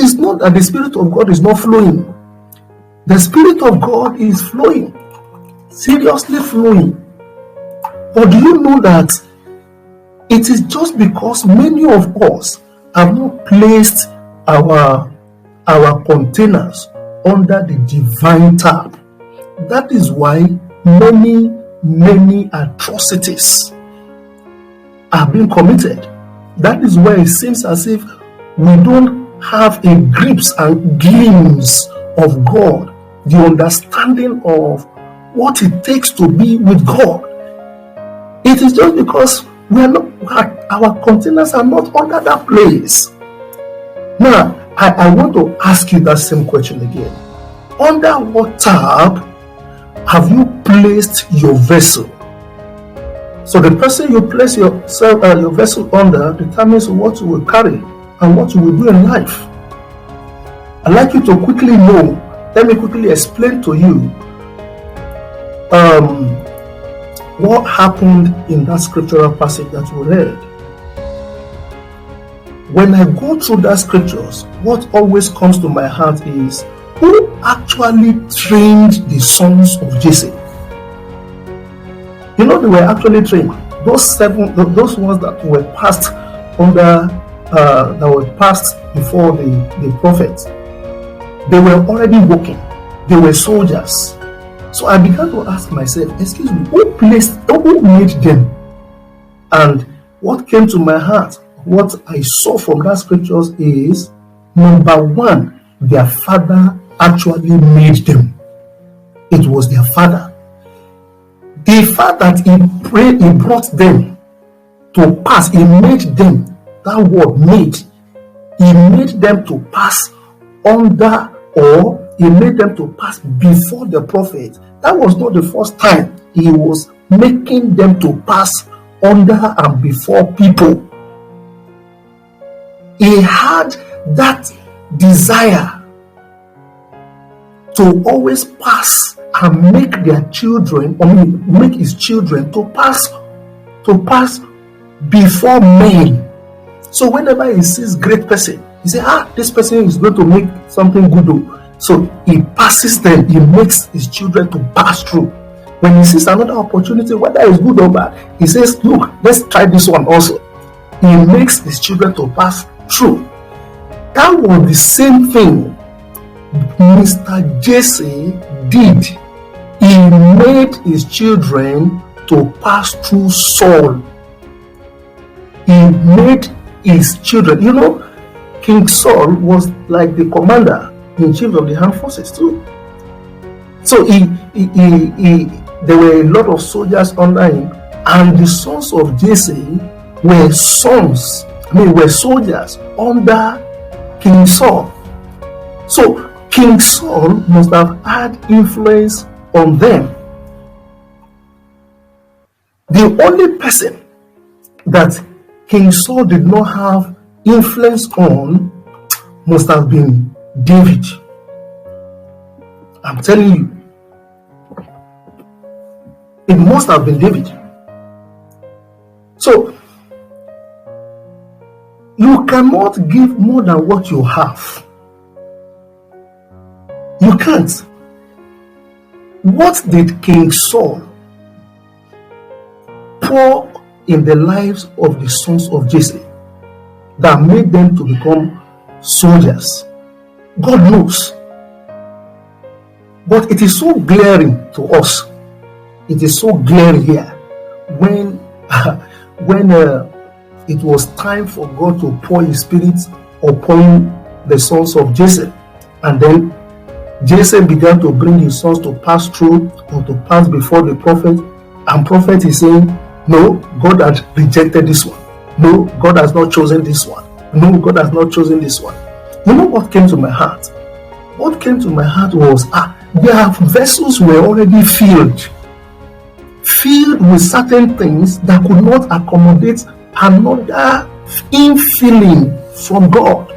is not that the Spirit of God is not flowing. The Spirit of God is flowing, seriously flowing. But do you know that it is just because many of us have not placed our containers under the divine tap? That is why many atrocities are being committed. That is why it seems as if we don't have a glimpse and glimpse of God, the understanding of what it takes to be with God. It is just because we are not, our containers are not under that place. Now, I want to ask you that same question again. Under what tab have you placed your vessel? So the person you place your vessel under determines what you will carry and what you will do in life. I'd like you to quickly know. Let me quickly explain to you what happened in that scriptural passage that we read. When I go through that scriptures, what always comes to my heart is who actually trained the sons of Jesse. You know, they were actually trained. Those ones that were passed under, that were passed before the prophets, they were already working. They were soldiers. So I began to ask myself, excuse me, who made them? And what came to my heart, what I saw from that scriptures is, number one, their father actually made them. It was their father. The fact that he brought them to pass, he made them, that word made, he made them to pass under, or he made them to pass before the prophet. That was not the first time he was making them to pass under and before people. He had that desire to always pass and make their children, make his children to pass before men. So whenever he sees great person, he says, this person is going to make something good. So he passes them, he makes his children to pass through. When he sees another opportunity, whether it's good or bad, he says, look, let's try this one also. He makes his children to pass through. That was the same thing Mr. Jesse did. He made his children to pass through Saul. He made his children, you know, King Saul was like the commander in chief of the armed forces too. So there were a lot of soldiers under him, and the sons of Jesse were soldiers under King Saul. So King Saul must have had influence on them. The only person that King Saul did not have influence on must have been David. I'm telling you, it must have been David. So you cannot give more than what you have. You can't. What did King Saul pour in the lives of the sons of Jesse that made them to become soldiers? God knows. But it is so glaring to us. It is so glaring here when it was time for God to pour his spirit upon the sons of Jesse, and then Jesse began to bring his sons to pass through or to pass before the prophet, and prophet is saying, no, God has rejected this one. No, God has not chosen this one. No, God has not chosen this one. You know what came to my heart? What came to my heart was, their vessels were already filled with certain things that could not accommodate another infilling from God.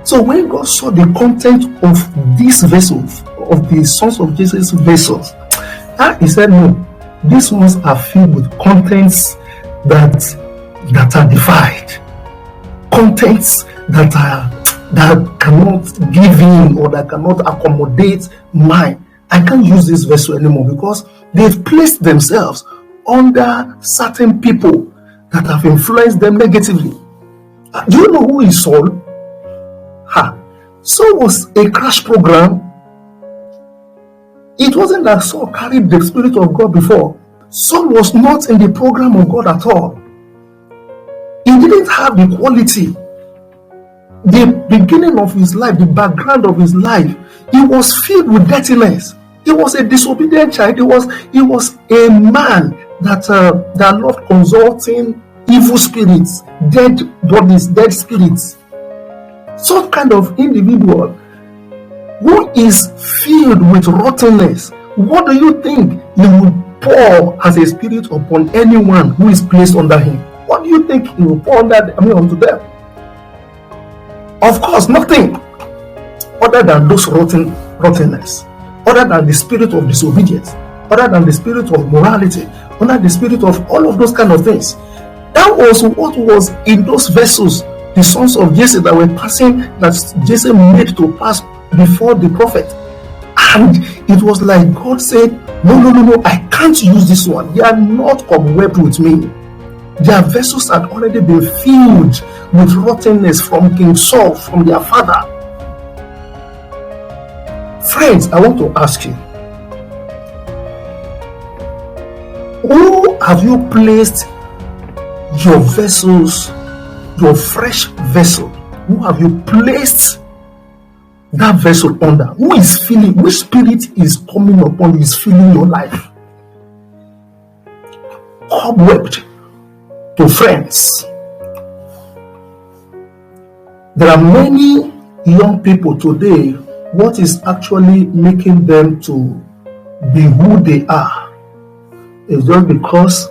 So when God saw the content of these vessels, of the sons of Jesus' vessels, he said, no, these ones are filled with contents that are defied, contents that that cannot give in or that cannot accommodate mine. I can't use this vessel anymore because they've placed themselves under certain people that have influenced them negatively. Do you know who is Saul? Saul was a crash program. It wasn't that Saul carried the Spirit of God before. Saul was not in the program of God at all. He didn't have the quality. The beginning of his life, the background of his life, he was filled with dirtiness. He was a disobedient child. He was a man that loved consulting evil spirits, dead bodies, dead spirits. Some kind of individual who is filled with rottenness. What do you think he would pour as a spirit upon anyone who is placed under him? What do you think he will pour onto them? Of course, nothing other than those rottenness, other than the spirit of disobedience, other than the spirit of morality, other than the spirit of all of those kind of things. That was what was in those vessels, the sons of Jesse that were passing, that Jesse made to pass before the prophet. And it was like God said, no, I can't use this one. They are not cobweb with me. Their vessels had already been filled with rottenness from King Saul, from their father. Friends, I want to ask you, who have you placed your vessels, your fresh vessel? Who have you placed that vessel under? Who is feeling, which spirit is coming upon you, is filling your life? Cobwebbed to friends. There are many young people today, what is actually making them to be who they are is just because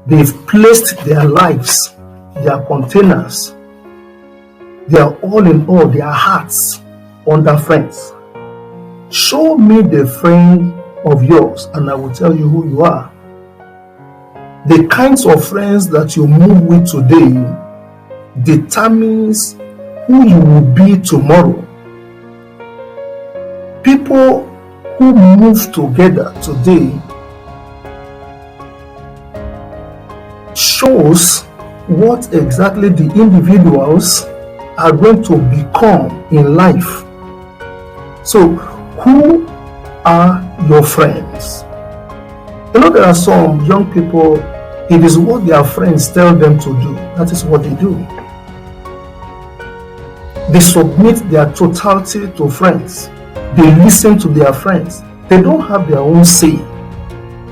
they've placed their lives, their containers, their all in all, their hearts under friends. Show me the friend of yours and I will tell you who you are. The kinds of friends that you move with today determines who you will be tomorrow. People who move together today shows what exactly the individuals are going to become in life. So, who are your friends? You know, there are some young people, it is what their friends tell them to do. That is what they do. They submit their totality to friends. They listen to their friends. They don't have their own say.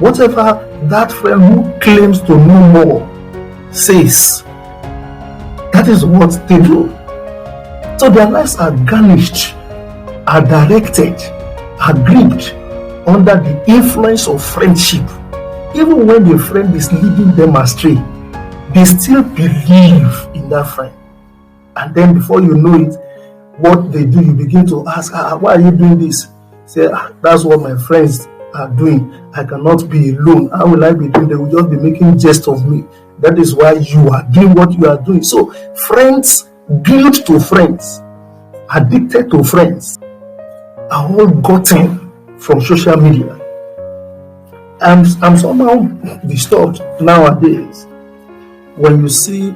Whatever that friend who claims to know more says, that is what they do. So their lives are garnished, are directed, are gripped under the influence of friendship. Even when the friend is leading them astray, they still believe in that friend. And then before you know it, what they do, you begin to ask, why are you doing this? Say, that's what my friends are doing. I cannot be alone. How will I be doing? They will just be making jest of me. That is why you are doing what you are doing. So friends, glued to friends, addicted to friends, are all gotten from social media. I'm somehow disturbed nowadays when you see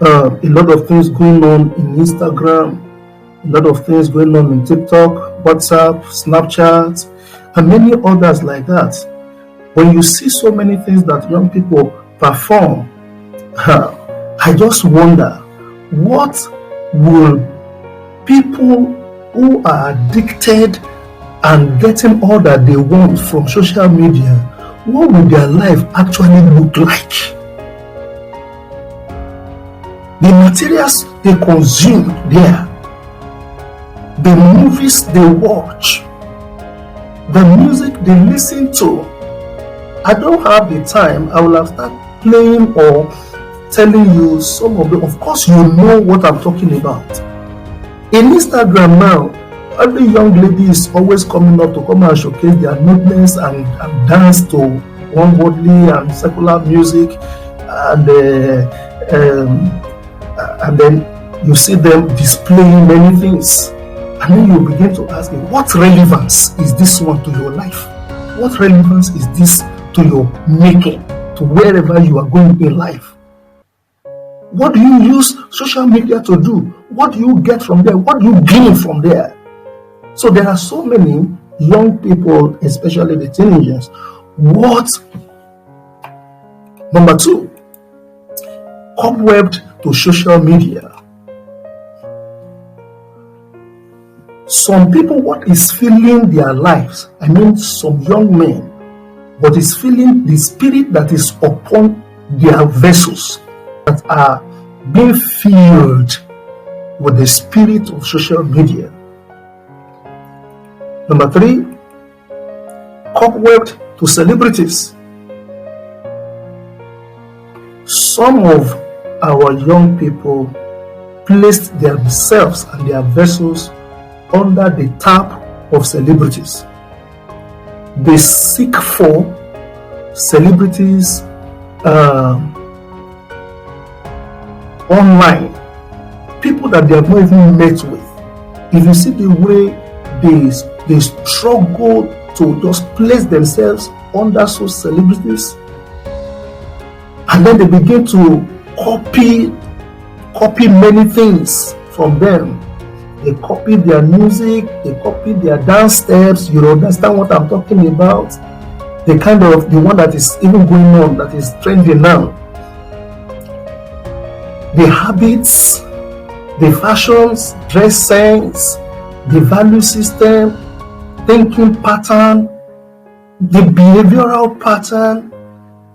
a lot of things going on in Instagram, a lot of things going on in TikTok, WhatsApp, Snapchat, and many others like that. When you see so many things that young people perform, I just wonder, what will people who are addicted and getting all that they want from social media, what will their life actually look like? The materials they consume there, the movies they watch, the music they listen to. I don't have the time. I will have started playing or telling you some of them. Of course, you know what I'm talking about. In Instagram now, every young lady is always coming up to come and showcase their nudeness and dance to ungodly and secular music, and then you see them displaying many things. And then you begin to ask me, what relevance is this one to your life? What relevance is this to your making, to wherever you are going in life? What do you use social media to do? What do you get from there? What do you gain from there? So there are so many young people, especially the teenagers. Number two, cobwebbed to social media. Some people, what is filling their lives, some young men, what is filling the spirit that is upon their vessels, that are being filled with the spirit of social media. Number three, cobwebbed to celebrities. Some of our young people placed themselves and their vessels under the tap of celebrities. They seek for celebrities online, people that they have not even met with. If you see the way they struggle to just place themselves under such celebrities, and then they begin to copy many things from them. They copy their music, they copy their dance steps. You understand what I'm talking about? The one that is even going on, that is trending now. The habits, the fashions, dress sense, the value system, thinking pattern, the behavioral pattern,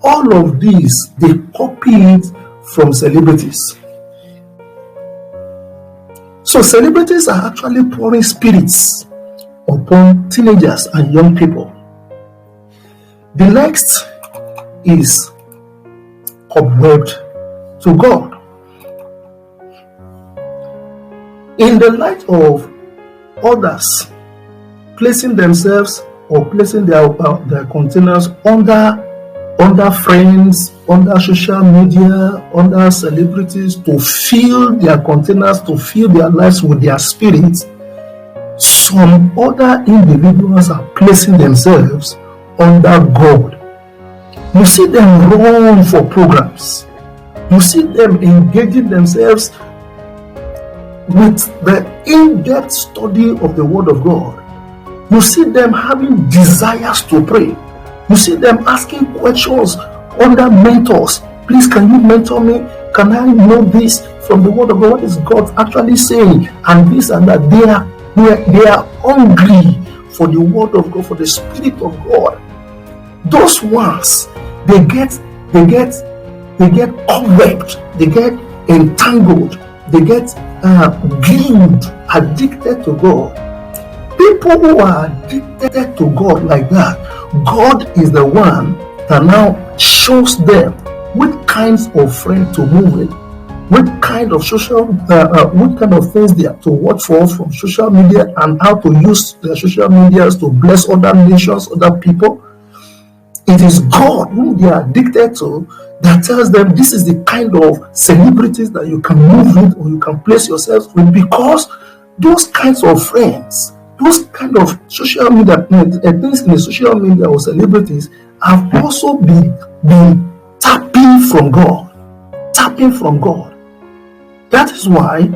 all of these, they copy it from celebrities. So celebrities are actually pouring spirits upon teenagers and young people. The next is cobwebbed to God. In the light of others placing themselves or placing their containers under friends, under social media, under celebrities, to fill their containers, to fill their lives with their spirits, some other individuals are placing themselves under God. You see them run for programs. You see them engaging themselves with the in-depth study of the Word of God. You see them having desires to pray. You see them asking questions under mentors. Please, can you mentor me? Can I know this from the Word of God? What is God actually saying? And this and that. They are hungry for the Word of God, for the Spirit of God. Those ones, they get cobwebbed, they get entangled, they get glued, addicted to God. People who are addicted to God like that, God is the one that now shows them what kinds of friends to move with, what kind of what kind of things they are to watch for from social media, and how to use their social medias to bless other nations, other people. It is God whom they are addicted to that tells them this is the kind of celebrities that you can move with or you can place yourself with, because those kinds of friends, those kind of social media things in the social media or celebrities have also been tapping from God. That is why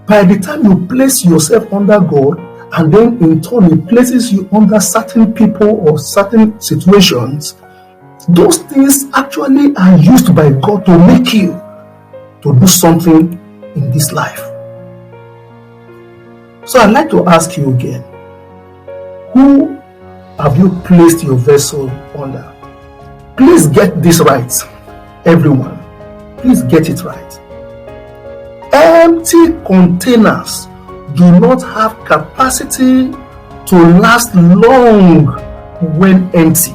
by the time you place yourself under God, and then in turn He places you under certain people or certain situations, those things actually are used by God to make you to do something in this life. So I'd like to ask you again, who have you placed your vessel under? Please get this right, everyone. Please get it right. Empty containers do not have capacity to last long when empty.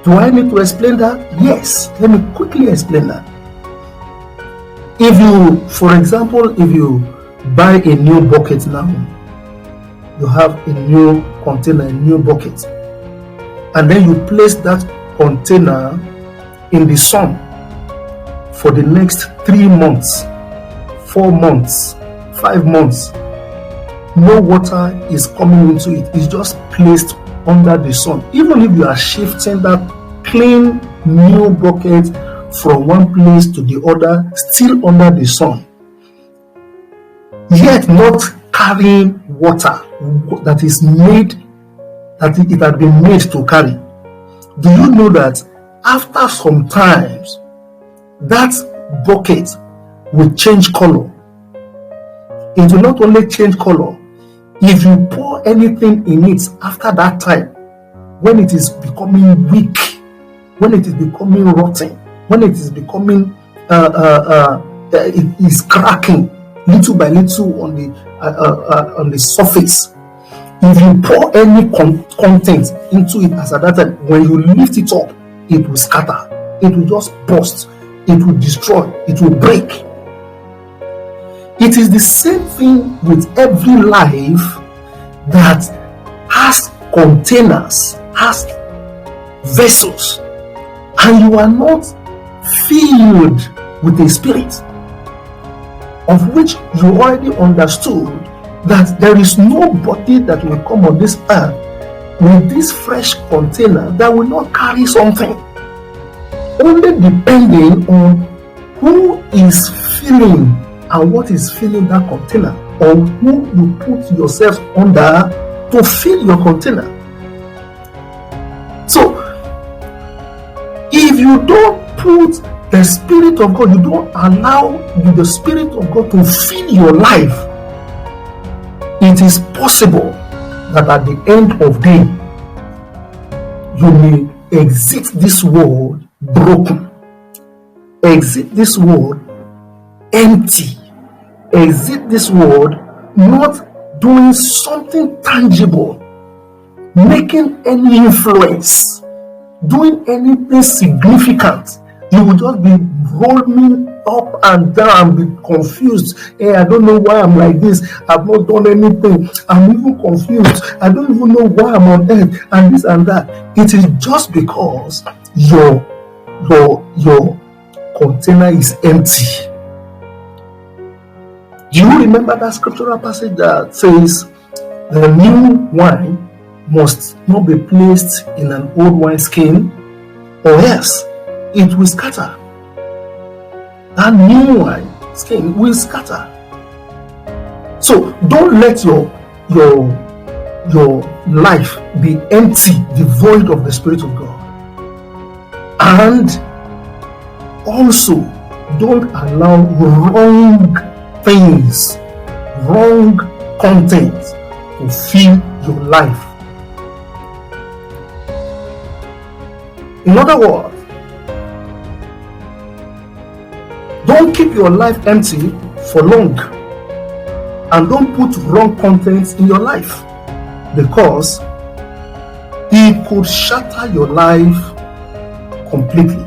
Do I need to explain that? Yes, let me quickly explain that. If you, for example, if you buy a new bucket now, you have a new container, a new bucket, and then you place that container in the sun for the next 3 months, 4 months, 5 months, no water is coming into it. It's just placed under the sun. Even if you are shifting that clean new bucket from one place to the other, still under the sun, yet not carrying water that is made, that it had been made to carry. Do you know that after some times, that bucket will change color? It will not only change color, if you pour anything in it after that time, when it is becoming weak, when it is becoming rotten, when it is becoming, it is cracking little by little on the surface, if you pour any content into it as at that time, when you lift it up, it will scatter, it will just burst, it will destroy, it will break. It is the same thing with every life that has containers, has vessels, and you are not filled with a spirit, of which you already understood that there is nobody that will come on this earth with this fresh container that will not carry something, only depending on who is filling and what is filling that container, or who you put yourself under to fill your container. So, if you don't put the Spirit of God, you don't allow the Spirit of God to fill your life, it is possible that at the end of the day, you may exit this world broken, exit this world empty, exit this world not doing something tangible, making any influence, doing anything significant. You will just be rolling up and down, be confused. Hey, I don't know why I'm like this. I've not done anything. I'm even confused. I don't even know why I'm on earth and this and that. It is just because your container is empty. Do you remember that scriptural passage that says the new wine must not be placed in an old wineskin, or else it will scatter? That new wine skin will scatter. So don't let your life be empty, devoid of the Spirit of God. And also don't allow wrong things, wrong content to fill your life. In other words, don't keep your life empty for long, and don't put wrong contents in your life, because it could shatter your life completely.